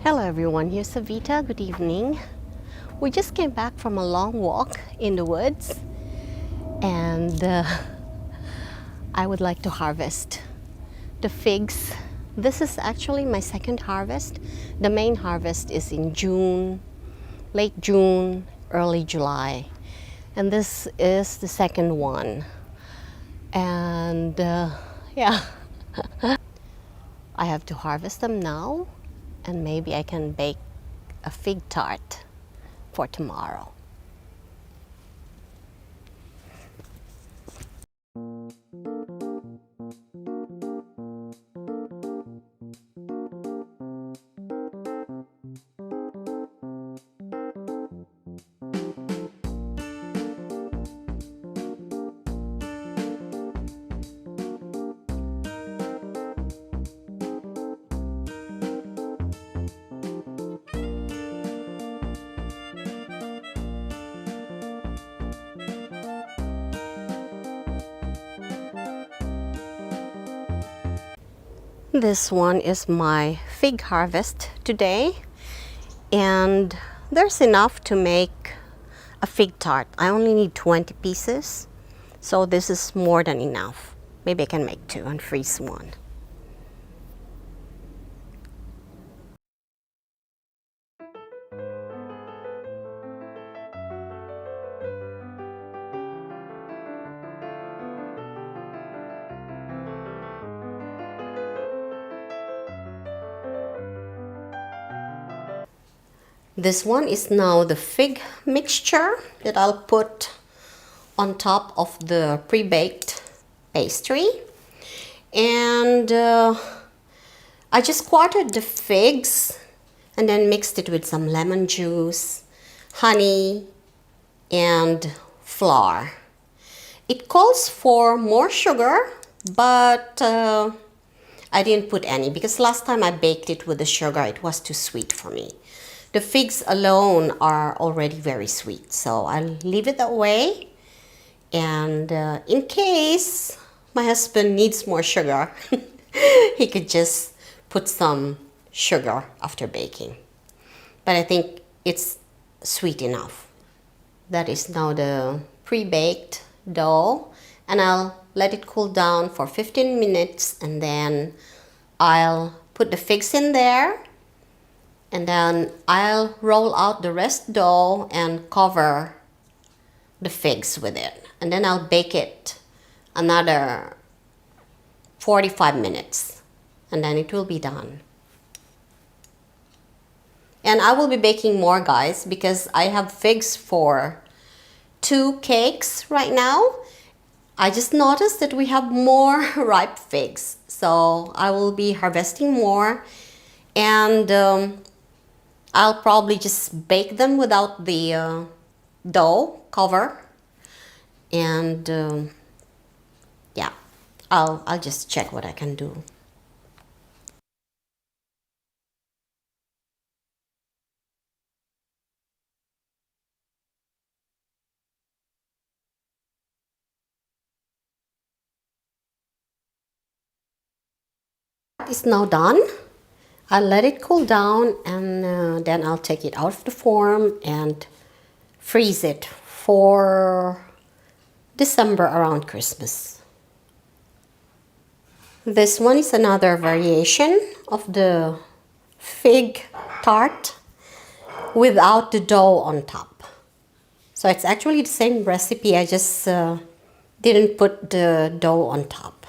Hello everyone, here's Savita. Good evening. We just came back from a long walk in the woods and I would like to harvest the figs. This is actually my second harvest. The main harvest is in June, late June, early July. And this is the second one. And yeah, I have to harvest them now and maybe I can bake a fig tart for tomorrow. This one is my fig harvest today, and there's enough to make a fig tart. I only need 20 pieces, so this is more than enough. Maybe I can make two and freeze one. This one is now the fig mixture that I'll put on top of the pre-baked pastry. And I just quartered the figs and then mixed it with some lemon juice, honey, and flour. It calls for more sugar, but I didn't put any because last time I baked it with the sugar, it was too sweet for me. The figs alone are already very sweet, so I'll leave it that way. And in case my husband needs more sugar, he could just put some sugar after baking. But I think it's sweet enough. That is now the pre-baked dough, and I'll let it cool down for 15 minutes and then I'll put the figs in there. And then I'll roll out the rest dough and cover the figs with it. And then I'll bake it another 45 minutes. And then it will be done. And I will be baking more, guys, because I have figs for 2 cakes right now. I just noticed that we have more ripe figs. So I will be harvesting more. And I'll probably just bake them without the dough cover, and yeah, I'll just check what I can do. It's now done. I'll let it cool down and then I'll take it out of the form and freeze it for December around Christmas. This one is another variation of the fig tart without the dough on top. So it's actually the same recipe, I just didn't put the dough on top.